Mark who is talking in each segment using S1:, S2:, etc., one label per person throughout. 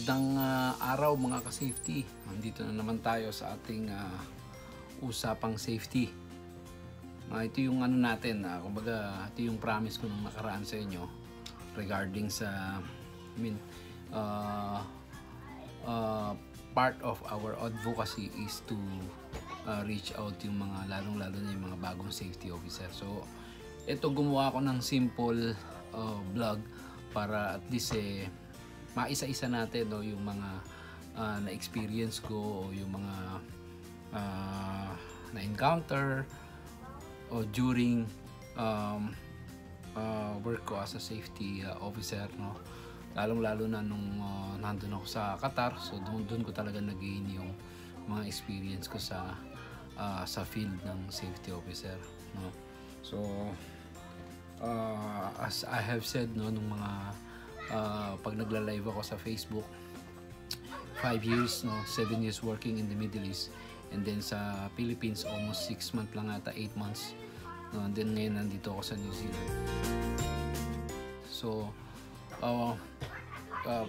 S1: Magandang araw mga ka-safety. Nandito na naman tayo sa ating usapang safety. Ito yung ano natin, kumbaga ito yung promise ko nung nakaraan sa inyo regarding sa part of our advocacy is to reach out yung mga lalong-lalo na yung mga bagong safety officer. So ito, gumawa ako ng simple vlog para at least maisa-isa natin yung mga na-experience ko o yung mga na-encounter o during work ko as a safety officer, no? Lalong-lalo na nung nandun ako sa Qatar. So doon ko talaga nag-gain yung mga experience ko sa field ng safety officer, no? So as I have said, no, nung mga pag nagla-live ako sa Facebook, 5 years, no, 7 years working in the Middle East, and then sa Philippines almost 6 months lang ata, 8 months, no, and then ngayon nandito ako sa New Zealand. So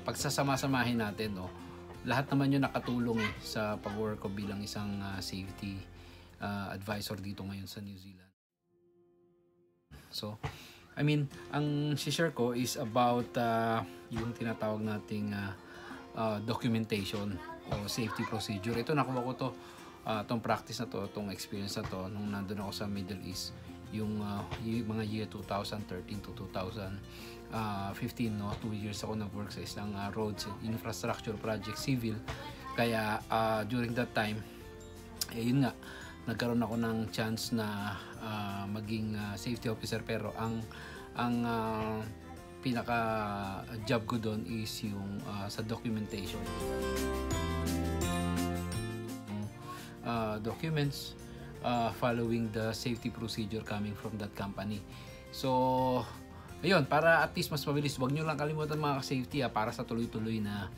S1: pagsasama-samahin natin, no, lahat naman yun nakatulong sa pag-work ko bilang isang safety advisor dito ngayon sa New Zealand. So ang share ko is about yung tinatawag nating documentation o safety procedure. Ito, nakuha ko to, tong practice na to, tong experience na to nung nandun ako sa Middle East, yung mga year 2013 to 2015, no, 2 years ako nag-work sa isang roads infrastructure project, civil. Kaya during that time, yun nga, nagkaroon ako ng chance na maging safety officer, pero ang pinaka job ko doon is yung sa documentation. Documents following the safety procedure coming from that company. So ayun, para at least mas mabilis, wag nyo lang kalimutan mga ka-safety para sa tuloy-tuloy na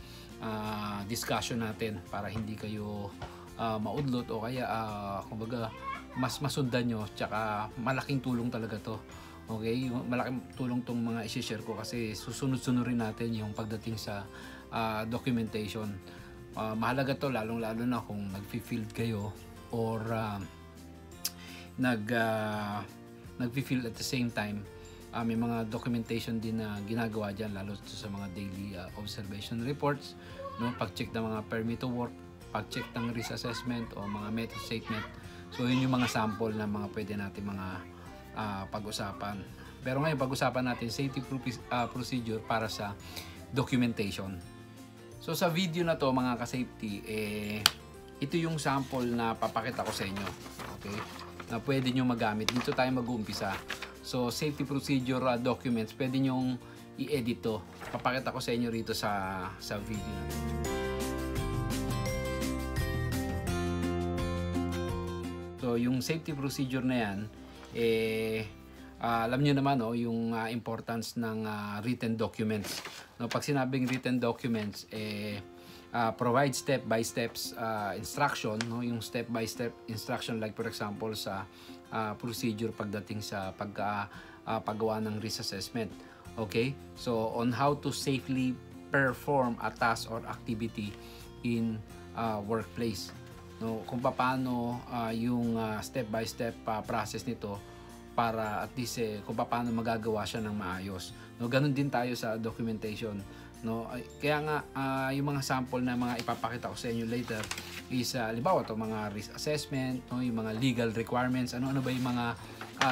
S1: discussion natin, para hindi kayo maudlot o kaya kumbaga mas masundan nyo. Tsaka malaking tulong talaga to, okay? Malaking tulong tong mga i-share ko kasi susunod-sunod rin natin yung pagdating sa documentation. Mahalaga to, lalong-lalo na kung nag-field kayo or nag-field at the same time. May mga documentation din na ginagawa dyan, lalo sa mga daily observation reports, no? Pag-check ng mga permit to work, pag-check ng risk assessment o mga method statement. So yun yung mga sample na mga pwede natin mga pag-usapan. Pero ngayon pag-usapan natin safety procedure para sa documentation. So sa video na to mga ka-safety, ito yung sample na papakita ko sa inyo, okay, na pwede nyo magamit. Dito tayo mag-uumpisa. So safety procedure documents, pwede nyong i-edit to. Papakita ko sa inyo rito sa video na to. So yung safety procedure na yan, alam niyo naman, yung importance ng written documents. No, pag sinabing written documents, provide step-by-step instruction, no, yung step-by-step instruction, like for example sa procedure pagdating sa paggawa ng risk assessment. Okay? So on how to safely perform a task or activity in workplace. No, kung paano yung step-by-step process nito para at least kung paano magagawa siya ng maayos. No, ganun din tayo sa documentation. No, kaya nga yung mga sample na mga ipapakita ko sa inyo later is halimbawa to mga risk assessment, no, yung mga legal requirements. Ano ba yung mga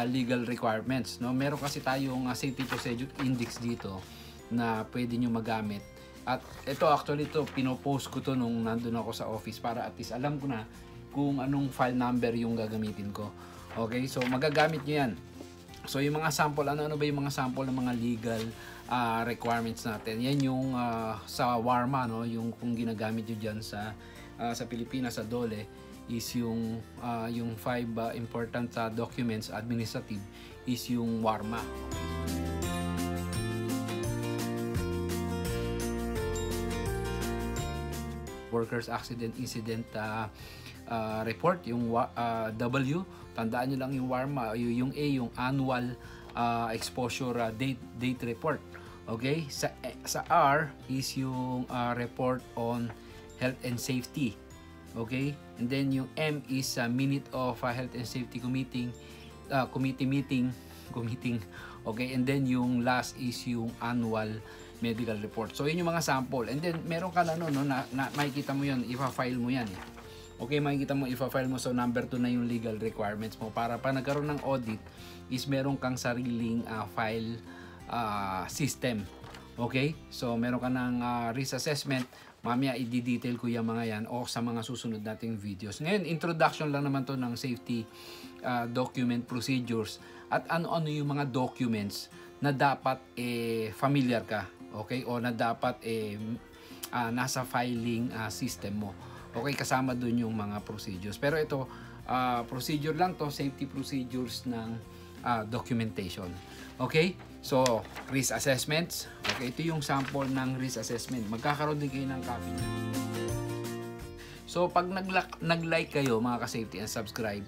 S1: legal requirements, no? Meron kasi tayong safety procedure index dito na pwede nyo magamit. At ito, actually ito, pinopost ko to nung nandun ako sa office para at least alam ko na kung anong file number yung gagamitin ko. Okay, so magagamit nyo yan. So yung mga sample, ano ba yung mga sample ng mga legal requirements natin? Yan yung sa WARMA, no? Yung kung ginagamit nyo dyan sa Pilipinas, sa DOLE, is yung 5 important documents administrative is yung WARMA. Workers Accident Incident Report, yung W, tandaan nyo lang yung WARMA, yung A, yung Annual Exposure Date Report. Okay? Sa R is yung report on health and safety. Okay? And then yung M is minute of health and safety committee meeting. Okay? And then yung last is yung annual medical report. So yun yung mga sample. And then meron ka na makikita mo yun, ipa-file mo yan. Okay, makikita mo, ipa-file mo. So number 2 na yung legal requirements mo para pa nagkaroon ng audit is meron kang sariling file system. Okay? So meron ka ng risk assessment. Mamaya i-detail ko yung mga yan o sa mga susunod nating videos. Ngayon, introduction lang naman to ng safety document procedures at ano-ano yung mga documents na dapat familiar ka. Okay? O na dapat nasa filing system mo. Okay? Kasama dun yung mga procedures. Pero ito, procedure lang to, safety procedures ng documentation. Okay? So, risk assessments. Okay, ito yung sample ng risk assessment. Magkakaroon din kayo ng copy niya. So, pag nag-like kayo mga ka-safety and subscribe,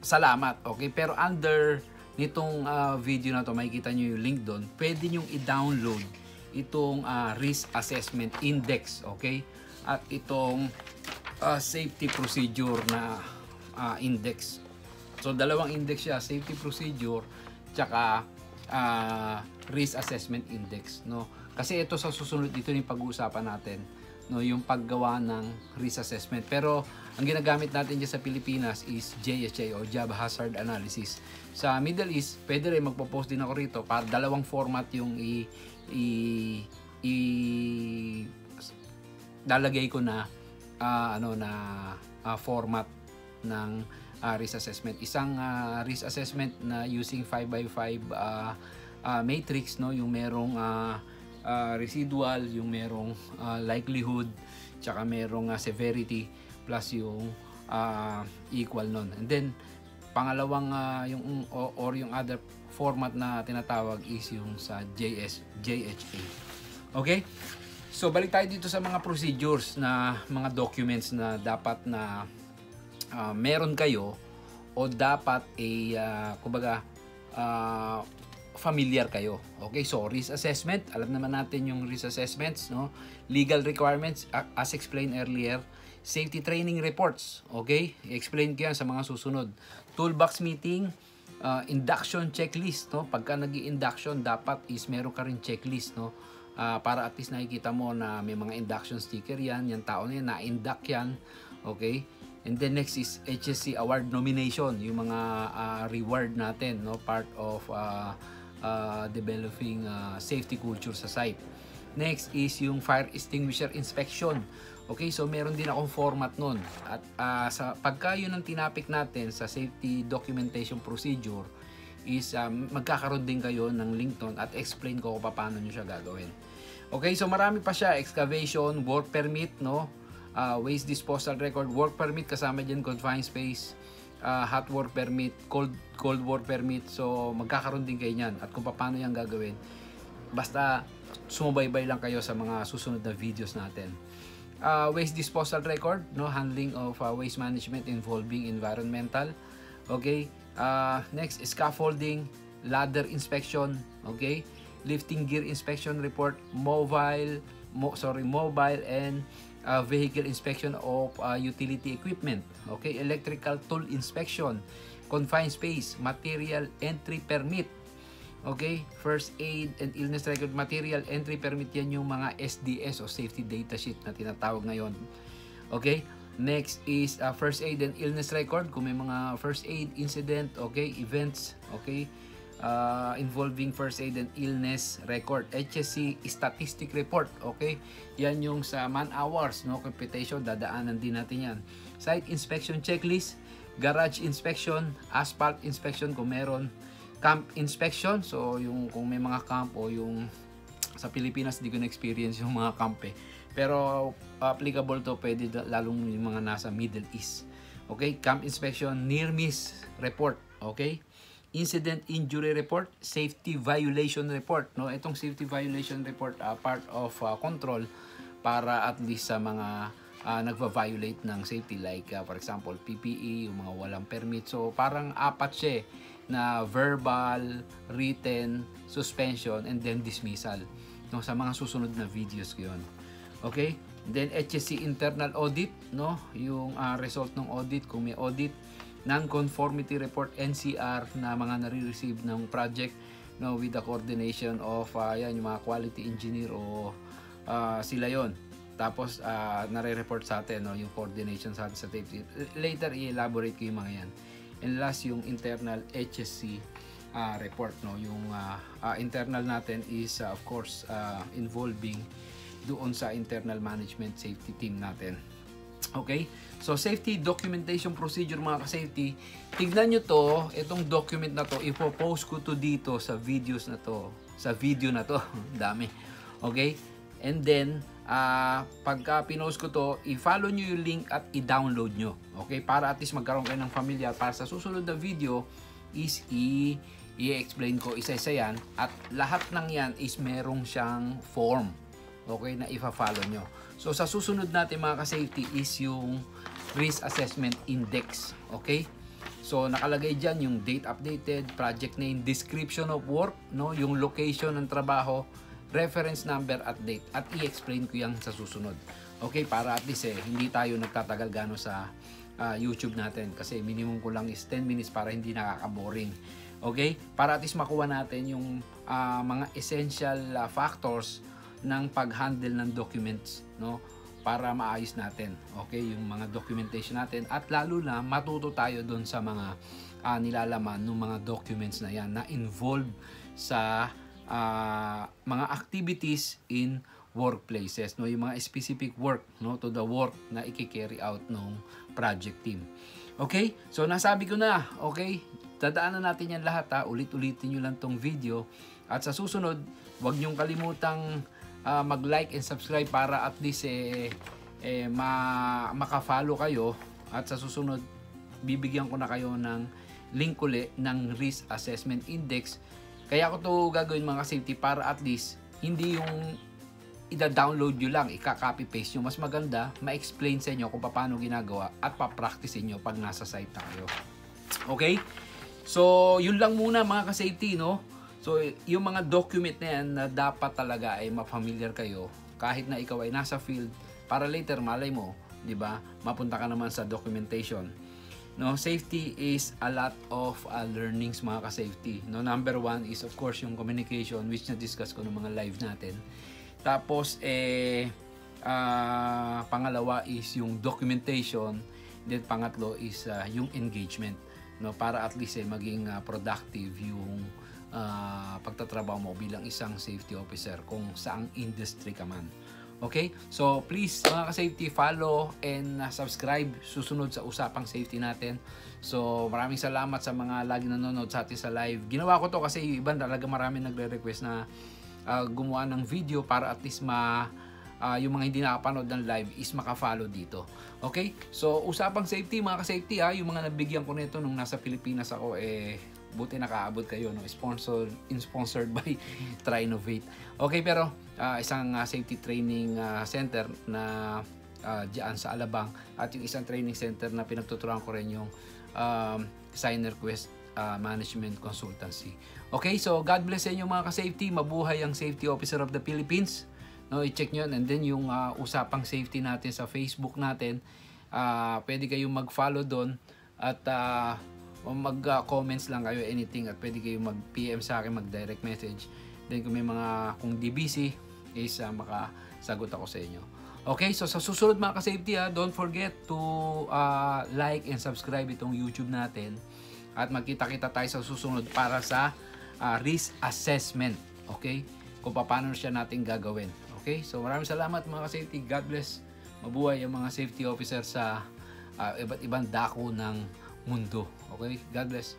S1: salamat. Okay, pero under nitong video na to, makikita nyo yung link doon. Pwede nyo i-download itong risk assessment index. Okay, at itong safety procedure na index. So, dalawang index siya, safety procedure tsaka risk assessment index, no? Kasi ito sa susunod dito yung pag-uusapan natin, no, yung paggawa ng risk assessment. Pero ang ginagamit natin diyan sa Pilipinas is JHA o Job Hazard Analysis. Sa Middle East, pwede rin magpo-post din ako rito para dalawang format yung lalagay ko na format ng risk assessment. Isang risk assessment na using 5x5 matrix, no, yung merong residual, yung merong likelihood, tsaka merong severity plus yung equal nun. And then pangalawang yung other format na tinatawag is yung sa JHA. Okay? So balik tayo dito sa mga procedures na mga documents na dapat na meron kayo o dapat familiar kayo. Okay, so risk assessment, alam naman natin yung risk assessments, no? Legal requirements as explained earlier, safety training reports, okay? I-explain ko yan sa mga susunod. Toolbox meeting, induction checklist, no? Pagka nag-i-induction, dapat is meron ka rin checklist, no? Para at least nakikita mo na may mga induction sticker yan, yung tao na yan, na-induct yan, okay? And then next is HSC award nomination, yung mga reward natin, no, part of developing safety culture sa site. Next is yung fire extinguisher inspection. Okay, so meron din akong format nun. At sa pagka yun ang tinapik natin sa safety documentation procedure is magkakaroon din kayo ng link nun at explain ko kung paano nyo siya gagawin. Okay, so marami pa siya, excavation, work permit, no, waste disposal record, work permit, kasama dyan confined space, hot work permit, cold work permit. So magkakaroon din kayo nyan at kung paano yan gagawin, basta sumubaybay lang kayo sa mga susunod na videos natin. Waste disposal record, no, handling of waste management involving environmental. Okay, next scaffolding, ladder inspection, okay, lifting gear inspection report, mobile and vehicle inspection of utility equipment. Okay, electrical tool inspection, confined space, material entry permit. Okay, first aid and illness record, material entry permit, yan yung mga SDS o safety data sheet na tinatawag ngayon. Okay, next is first aid and illness record, kung may mga first aid incident, okay, events, okay, involving first aid and illness record. HSC statistic report, okay, yan yung sa man hours, no, computation, dadaanan din natin yan. Site inspection checklist, garage inspection, asphalt inspection kung meron, camp inspection, so yung kung may mga camp o yung sa Pilipinas di ko na-experience yung mga camp pero applicable to, pwede lalong yung mga nasa Middle East. Okay, camp inspection, near miss report, okay, incident injury report, safety violation report, no, itong safety violation report part of control para at least sa mga nagva-violate ng safety, like for example PPE, yung mga walang permit. So parang apat siya na verbal, written, suspension, and then dismissal. No, sa mga susunod na videos ko yun. Okay? Then HSC internal audit, no? Yung result ng audit, kung may audit, non-conformity report, NCR, na mga nare-receive ng project, no, with the coordination of yan, yung mga quality engineer o sila yon. Tapos nare-report sa atin, no, yung coordination sa atin sa safety. Later i-elaborate ko yung mga yan. And last, yung internal HSC report, no, yung internal natin is of course involving doon sa internal management safety team natin. Okay? So, safety documentation procedure, mga ka-safety. Tignan nyo to, itong document na to, ipopost ko to dito sa videos na to. Sa video na to. Dami. Okay? And then, pagka pinost ko to, i-follow nyo yung link at i-download nyo. Okay? Para at least magkaroon kayo ng familiar. Para sa susunod na video, is i-explain ko isa-isa yan. At lahat ng yan is merong siyang form. Okay, na ifa-follow nyo. So, sa susunod natin, mga ka-safety, is yung Risk Assessment Index. Okay? So, nakalagay dyan yung date updated, project name, description of work, no? Yung location ng trabaho, reference number at date. At i-explain ko yan sa susunod. Okay? Para at least hindi tayo nagtatagal gano sa YouTube natin. Kasi minimum ko lang is 10 minutes para hindi nakaka-boring. Okay? Para at least makuha natin yung mga essential factors ng pag-handle ng documents, no, para maayos natin, okay, yung mga documentation natin, at lalo na matuto tayo doon sa mga nilalaman ng mga documents na yan na involved sa mga activities in workplaces, no, yung mga specific work, no, to the work na i-carry out ng project team. Okay, so nasabi ko na, okay, dadaanan natin yan lahat, ulit-ulitin nyo lang tong video, at sa susunod, huwag nyong kalimutang mag-like and subscribe para at least maka-follow kayo, at sa susunod bibigyan ko na kayo ng link uli ng Risk Assessment Index. Kaya ko to gagawin, mga safety, para at least hindi yung ida-download nyo lang, ika-copy paste nyo. Mas maganda ma-explain sa inyo kung paano ginagawa at pa-practice nyo pag nasa site na kayo. Okay? So yun lang muna, mga ka-safety, no? So, yung mga document na yan na dapat talaga ay ma-familiar kayo kahit na ikaw ay nasa field, para later malay mo, 'di ba? Mapunta ka naman sa documentation. No, safety is a lot of learnings, mga ka-safety. No, number one is of course yung communication, which na-discuss ko ng mga live natin. Tapos pangalawa is yung documentation, then pangatlo is yung engagement, no, para at least maging productive yung pagtatrabaho mo bilang isang safety officer kung saang industry ka man. Okay? So, please, mga ka-safety, follow and subscribe susunod sa usapang safety natin. So, maraming salamat sa mga lagi nanonood sa atin sa live. Ginawa ko to kasi iba talaga marami nagre-request na gumawa ng video para at least yung mga hindi nakapanood ng live is maka-follow dito. Okay? So, usapang safety, mga ka-safety, yung mga nabigyan ko nito nung nasa Pilipinas ako, buti nakaabot kayo, no? Sponsored by Trinovate. Okay, pero isang safety training center na diyan sa Alabang, at yung isang training center na pinagtuturuan ko rin yung Signer Quest Management Consultancy. Okay, so God bless sa inyo, mga ka-safety. Mabuhay ang Safety Officer of the Philippines. No, i-check nyo. And then yung usapang safety natin sa Facebook natin, pwede kayong mag-follow doon, at mag-comments lang kayo, anything, at pwede kayong mag-PM sa akin, mag-direct message. Then kung may kung di busy is makasagot ako sa inyo. Okay, so sa susunod, mga ka-safety, don't forget to like and subscribe itong YouTube natin, at magkita-kita tayo sa susunod para sa risk assessment. Okay, kung paano siya natin gagawin. Okay, so maraming salamat, mga ka-safety. God bless. Mabuhay ang mga safety officer sa iba't ibang dako ng mundo. Okay? God bless.